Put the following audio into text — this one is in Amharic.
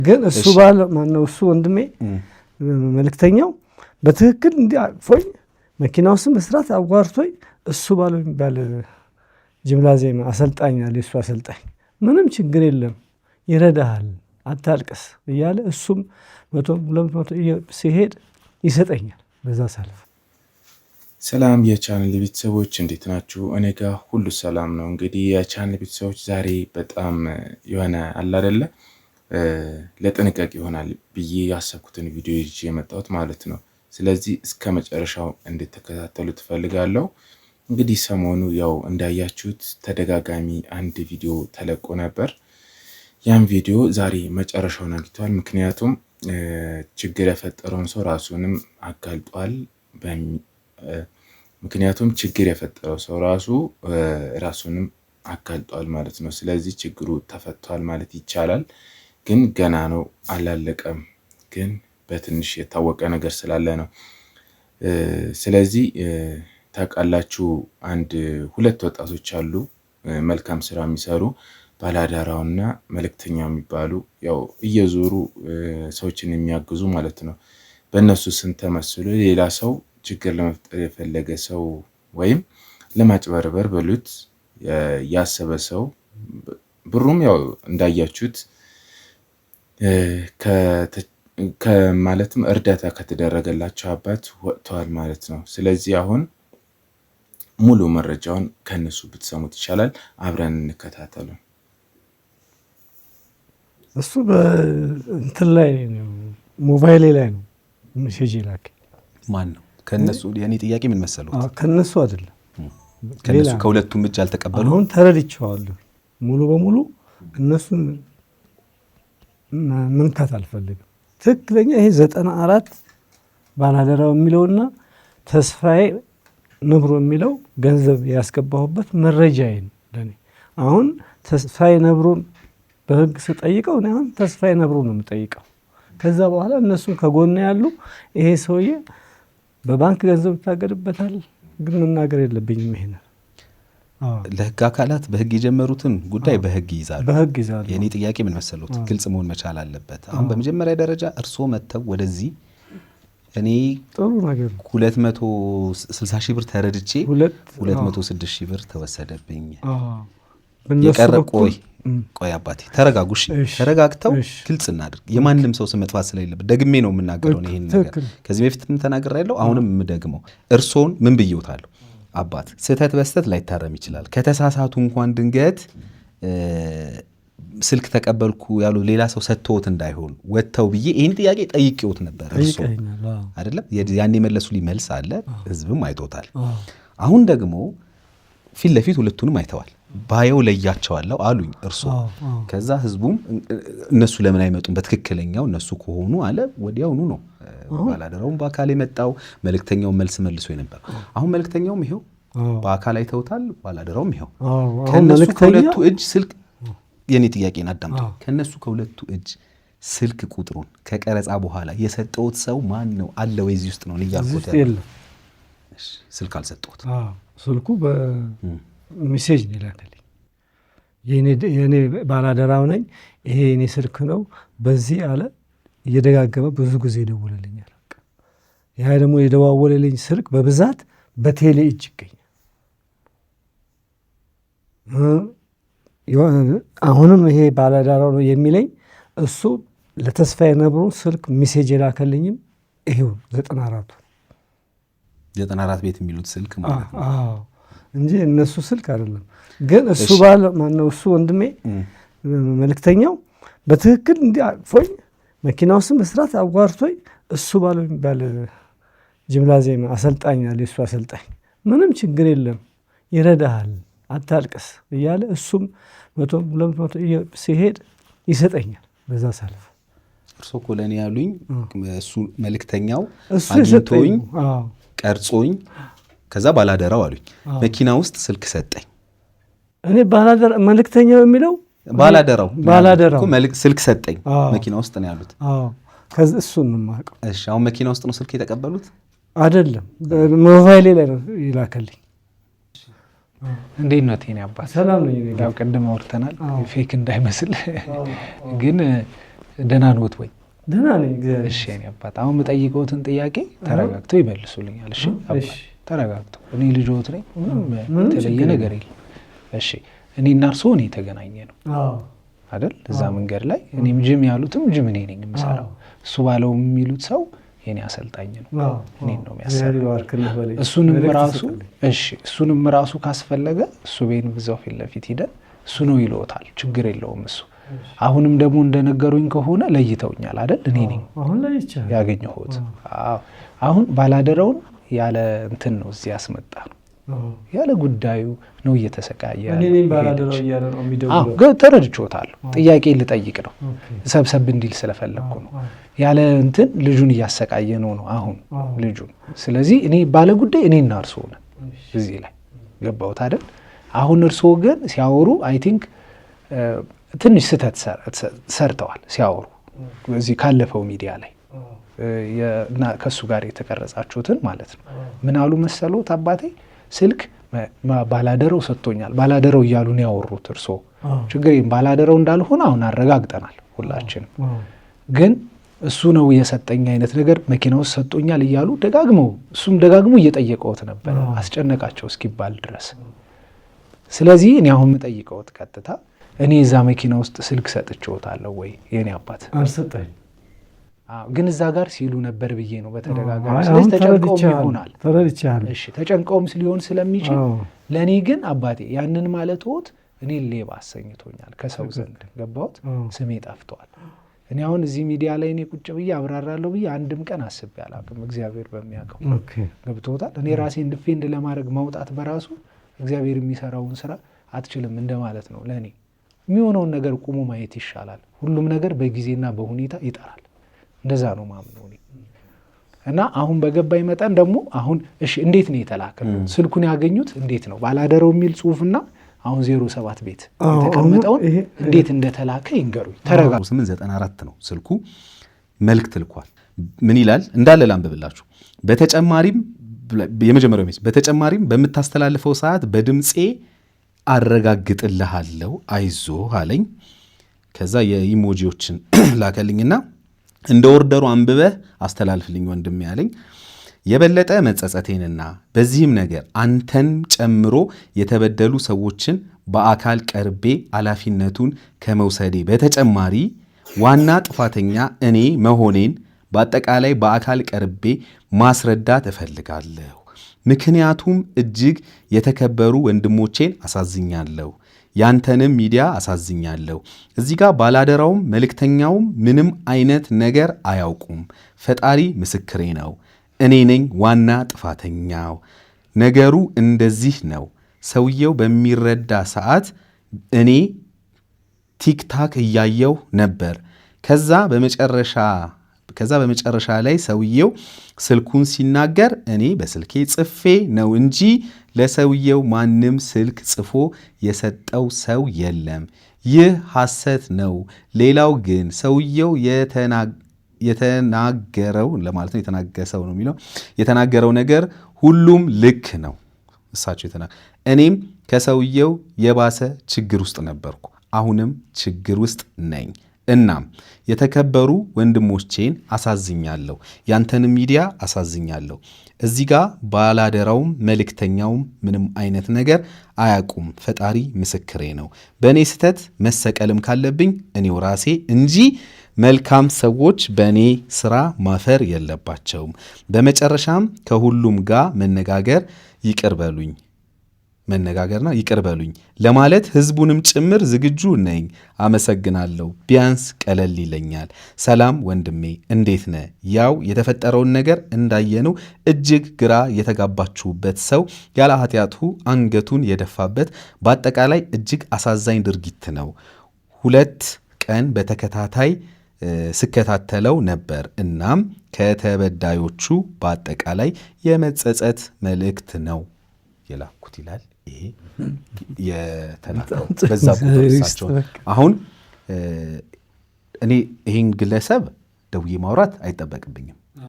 ግን እሱ ባለ ማነው እሱ ወንድሜ መልእክተኛው በትክክል እንዲህ አቅፎኝ መኪናውስም በስራት አዋርቶኝ እሱ ባለው የሚባል ጂምናዚየም አሰልጣኝ አለ። እሱ አሰልጣኝ ምንም ችግር የለም ይረዳሃል አታልቅስ እያለ እሱም 100-200 ሲሄድ ይሰጠኛል በዛ ሰልፍ። ሰላም የቻናል ቤተሰቦች እንዴት ናችሁ? እኔ ጋር ሁሉ ሰላም ነው። እንግዲህ የቻናል ቤተሰቦች ዛሬ በጣም የሆነ አለ አይደለ ለጥንቃቄ ይሆናል ብዬ ያሰብኩትን ቪዲዮ ይዤ የመጣሁት ማለት ነው። ስለዚህ እስከ መጨረሻው እንድትከታተሉ ትፈልጋለሁ። እንግዲህ ሰሞኑ ያው እንዳያችሁት ተደጋጋሚ አንድ ቪዲዮ ተለቆ ነበር። ያን ቪዲዮ ዛሬ መጨረሻውን አግኝቷል። ምክንያቱም ችግር የፈጠረውን ሰው ራሱንም አጋልጧል። ምክንያቱም ችግር የፈጠረው ሰው ራሱንም አጋልጧል ማለት ነው። ስለዚህ ችግሩ ተፈቷል ማለት ይቻላል። ግን ገና ነው አላለቀም። ግን በትንሽ የታወቀ ነገር ስላለ ነው። ስለዚህ ታውቃላችሁ ሁለት ወጣቶች አሉ መልካም ስራ የሚሰሩ ባላዳራውና መልእክተኛው የሚባሉ ያው እየዞሩ ሰዎችን የሚያግዙ ማለት ነው። በእነሱ ስም ተመስሎ ሌላ ሰው ችግር ለመፍጠር የፈለገ ሰው ወይም ለማጭበርበር በሉት ያሰበ ሰው ብሩም ያው እንዳያችሁት ከማለትም እርዳታ ከተደረገላቸው አባት ወጥተዋል ማለት ነው። ስለዚህ አሁን ሙሉ መረጃውን ከነሱ ብትሰሙት ይቻላል። አብረን እንከታተሉ። እሱ በእንትን ላይ ነው ሞባይል ላይ ነው ሜሴጅ ላከ። ማን ነው ከነሱ? የኔ ጥያቄ ምን መሰለው? ከነሱ አይደለም ከነሱ ከሁለቱም እጅ አልተቀበሉ። አሁን ተረድቼዋለሁ ሙሉ በሙሉ እነሱን መንካት አልፈልግም። ትክክለኛ ይሄ 94 ባላደራው የሚለውና ተስፋዬ ነብሮ የሚለው ገንዘብ ያስገባሁበት መረጃዬ ነው ለኔ። አሁን ተስፋዬ ነብሮን በህግ ስጠይቀው እኔ አሁን ተስፋዬ ነብሮ ነው የምጠይቀው። ከዛ በኋላ እነሱን ከጎን ያሉ ይሄ ሰውዬ በባንክ ገንዘብ ታገድበታል ግን መናገር የለብኝም። ይሄን ለህግ አካላት በህግ የጀመሩትን ጉዳይ በህግ ይይዛሉ። የኔ ጥያቄ ምን መሰሉት? ግልጽ መሆን መቻል አለበት። አሁን በመጀመሪያ ደረጃ እርስዎ መተው ወደዚህ እኔ ጥሩ ነገር 260 ሺህ ብር ተረድቼ 206 ሺህ ብር ተወሰደብኝ። ቆይ አባቴ ተረጋጉሽ። ተረጋግተው ግልጽ እናድርግ። የማንም ሰው ስም መጥፋት ስለሌለበት ደግሜ ነው የምናገረው ይሄን ነገር። ከዚህ በፊትም ተናግሬያለሁ፣ አሁንም የምደግመው እርሶን ምን ብየውታለሁ? አባት ስህተት በስተት ላይታረም ይችላል። ከተሳሳቱ እንኳን ድንገት ስልክ ተቀበልኩ ያሉ ሌላ ሰው ሰጥቶት እንዳይሆን ወጥተው ብዬ ይሄን ጥያቄ ጠይቄዎት ነበር። እርሶ አይደለም ያኔ መለሱልኝ መልስ አለ፣ ህዝብም አይቶታል። አሁን ደግሞ ፊት ለፊት ሁለቱንም አይተዋል። ባየው ለያቸዋለሁ አሉኝ እርሶ። ከዛ ህዝቡም እነሱ ለምን አይመጡም በትክክለኛው እነሱ ከሆኑ አለ። ወዲያውኑ ነው ባላደራውም በአካል የመጣው መልእክተኛው መልስ መልሶ ነበር። አሁን መልእክተኛውም ይሄው በአካል አይተውታል፣ ባላደራውም ይሄው። ከነሱ ከሁለቱ እጅ ስልክ የኔ ጥያቄን አዳምጡ። ከነሱ ከሁለቱ እጅ ስልክ ቁጥሩን ከቀረጻ በኋላ የሰጠውት ሰው ማን ነው? አለ ወይ እዚህ ውስጥ ነው ልያልኩት ያለው? እሺ ስልክ አልሰጠውት። ስልኩ በሜሴጅ ነው ላከልኝ። የኔ ባላደራው ነኝ ይሄ የኔ ስልክ ነው በዚህ አለ። እየደጋገመ ብዙ ጊዜ ደወለልኛል። ያ ደግሞ የደዋወለልኝ ስልክ በብዛት በቴሌ እጅ ይገኛል። አሁንም ይሄ ባላደራው ነው የሚለኝ እሱ ለተስፋዬ ነብሮ ስልክ ሜሴጅ የላከልኝም ይሄው 94 ቤት የሚሉት ስልክ ማለት ነው እንጂ እነሱ ስልክ አይደለም። ግን እሱ ማነው እሱ ወንድሜ መልእክተኛው በትክክል እንዲህ አቅፎኝ መኪናውስም በስራት አዋርቶኝ እሱ ባለው የሚባል ጂምናዚየም አሰልጣኝ አለ። እሱ አሰልጣኝ ምንም ችግር የለም ይረዳሃል አታልቅስ እያለ እሱም 100-200 ሲሄድ ይሰጠኛል በዛ ሰልፍ። እርሶ እኮ ለኔ ያሉኝ እሱ መልእክተኛው አግኝቶኝ ቀርጾኝ ከዛ ባላደራው አሉኝ መኪና ውስጥ ስልክ ሰጠኝ። እኔ ባላደራ መልእክተኛው የሚለው ባላደራው እኮ ስልክ ሰጠኝ መኪና ውስጥ ነው ያሉት። ከዛ እሱን ነው የማውቀው። እሺ አሁን መኪና ውስጥ ነው ስልክ የተቀበሉት? አይደለም ሞባይል ላይ ነው ይላከልኝ። እንዴት ነው ቴና አባት? ሰላም ነኝ። ያው ቀደም አውርተናል ፌክ እንዳይመስል። ግን ደህና ነዎት ወይ? ደህና ነኝ። እሺ የኔ አባት አሁን የምጠይቀውትን ጥያቄ ተረጋግተው ይመልሱልኛል። እሺ አባት ተረጋግተው። እኔ ልጆት ነኝ፣ ምንም የተለየ ነገር የለም። እሺ እኔና እርስዎ እኔ የተገናኘ ነው አይደል? እዛ መንገድ ላይ እኔም ጅም ያሉትም ጅም እኔ ነኝ የምሰራው። እሱ ባለው የሚሉት ሰው የኔ አሰልጣኝ ነው፣ እኔን ነው የሚያሰራው። እሱንም ራሱ ካስፈለገ እሱ ቤን ብዛው ፊት ለፊት ሂደን እሱ ነው ይለውታል፣ ችግር የለውም እሱ። አሁንም ደግሞ እንደነገሩኝ ከሆነ ለይተውኛል አይደል? እኔ ነኝ ያገኘሁት። አሁን ባላደረውን ያለ እንትን ነው እዚህ ያስመጣ ነው፣ ያለ ጉዳዩ ነው እየተሰቃየ ያለው። ተረድቼዎታለሁ። ጥያቄ ልጠይቅ ነው፣ ሰብሰብ እንዲል ስለፈለግኩ ነው። ያለ እንትን ልጁን እያሰቃየ ነው አሁን ልጁን። ስለዚህ እኔ ባለ ጉዳይ እኔና እርስዎ ነን እዚህ ላይ ገባሁት አይደል? አሁን እርስዎ ግን ሲያወሩ አይ ቲንክ ትንሽ ስህተት ሰርተዋል ሲያወሩ እዚህ ካለፈው ሚዲያ ላይ እና ከእሱ ጋር የተቀረጻችሁትን ማለት ነው። ምን አሉ መሰሎት አባቴ? ስልክ ባላደረው ሰጥቶኛል፣ ባላደረው እያሉ ነው ያወሩት እርስዎ። ችግር ባላደረው እንዳልሆነ አሁን አረጋግጠናል ሁላችንም። ግን እሱ ነው የሰጠኝ አይነት ነገር መኪና ውስጥ ሰጥቶኛል እያሉ እሱም ደጋግሞ እየጠየቀውት ነበር አስጨነቃቸው እስኪባል ድረስ። ስለዚህ እኔ አሁን የምጠይቀውት ቀጥታ እኔ እዛ መኪና ውስጥ ስልክ ሰጥቼዎታለሁ ወይ የኔ አባት? አልሰጠኝ። ግን እዛ ጋር ሲሉ ነበር ብዬ ነው በተደጋጋሚ። ስለዚህ ተጨንቀውም ይሆናል። እሺ ተጨንቀውም ሊሆን ስለሚችል ለእኔ ግን አባቴ ያንን ማለትዎት እኔን ሌባ አሰኝቶኛል ከሰው ዘንድ ገባዎት? ስሜ ጠፍቷል። እኔ አሁን እዚህ ሚዲያ ላይ እኔ ቁጭ ብዬ አብራራለሁ ብዬ አንድም ቀን አስቤ አላውቅም። እግዚአብሔር በሚያውቀው ገብቶታል። እኔ ራሴን ዲፌንድ ለማድረግ ማውጣት በራሱ እግዚአብሔር የሚሰራውን ስራ አትችልም እንደማለት ነው። ለእኔ የሚሆነውን ነገር ቁሞ ማየት ይሻላል። ሁሉም ነገር በጊዜና በሁኔታ ይጠራል። እንደዛ ነው ማምነው እኔ። እና አሁን በገባኝ መጠን ደግሞ አሁን እሺ እንዴት ነው የተላከው? ስልኩን ያገኙት እንዴት ነው? ባላደረው የሚል ጽሁፍና አሁን 07 ቤት የተቀመጠውን እንዴት እንደተላከ ይንገሩኝ። ተረጋጉ። 894 ነው ስልኩ። መልእክት ልኳል። ምን ይላል እንዳለ ላንብብላችሁ። በተጨማሪም በምታስተላልፈው ሰዓት በድምፄ አረጋግጥልሃለሁ አይዞህ አለኝ። ከዛ የኢሞጂዎችን ላከልኝና እንደ ኦርደሩ አንብበህ አስተላልፍልኝ ወንድሜ ያለኝ። የበለጠ መጸጸቴንና በዚህም ነገር አንተን ጨምሮ የተበደሉ ሰዎችን በአካል ቀርቤ ኃላፊነቱን ከመውሰዴ በተጨማሪ ዋና ጥፋተኛ እኔ መሆኔን በአጠቃላይ በአካል ቀርቤ ማስረዳት እፈልጋለሁ። ምክንያቱም እጅግ የተከበሩ ወንድሞቼን አሳዝኛለሁ፣ ያንተንም ሚዲያ አሳዝኛለሁ። እዚህ ጋር ባላደራውም መልእክተኛውም ምንም አይነት ነገር አያውቁም። ፈጣሪ ምስክሬ ነው። እኔ ነኝ ዋና ጥፋተኛው። ነገሩ እንደዚህ ነው። ሰውየው በሚረዳ ሰዓት እኔ ቲክታክ እያየው ነበር። ከዛ በመጨረሻ ላይ ሰውየው ስልኩን ሲናገር እኔ በስልኬ ጽፌ ነው እንጂ ለሰውየው ማንም ስልክ ጽፎ የሰጠው ሰው የለም። ይህ ሐሰት ነው። ሌላው ግን ሰውየው የተናገረው ለማለት ነው የተናገሰው ነው የሚለው የተናገረው ነገር ሁሉም ልክ ነው። እሳቸው እኔም ከሰውየው የባሰ ችግር ውስጥ ነበርኩ፣ አሁንም ችግር ውስጥ ነኝ። እናም የተከበሩ ወንድሞቼን አሳዝኛለሁ፣ ያንተንም ሚዲያ አሳዝኛለሁ። እዚህ ጋር ባላደራውም መልእክተኛውም ምንም አይነት ነገር አያውቁም። ፈጣሪ ምስክሬ ነው። በእኔ ስህተት መሰቀልም ካለብኝ እኔው ራሴ እንጂ መልካም ሰዎች በእኔ ስራ ማፈር የለባቸውም። በመጨረሻም ከሁሉም ጋር መነጋገርና ይቅር በሉኝ ለማለት ህዝቡንም ጭምር ዝግጁ ነኝ። አመሰግናለሁ። ቢያንስ ቀለል ይለኛል። ሰላም ወንድሜ እንዴት ነህ? ያው የተፈጠረውን ነገር እንዳየነው እጅግ ግራ የተጋባችሁበት ሰው ያለ ኃጢአቱ አንገቱን የደፋበት በአጠቃላይ እጅግ አሳዛኝ ድርጊት ነው። 2 ቀን በተከታታይ ስከታተለው ነበር። እናም ከተበዳዮቹ በአጠቃላይ የመጸጸት መልእክት ነው የላኩት ይላል። ይሄ የተላከው በዛ ቁጥርሳቸው። አሁን እኔ ይህን ግለሰብ ደውዬ ማውራት አይጠበቅብኝም።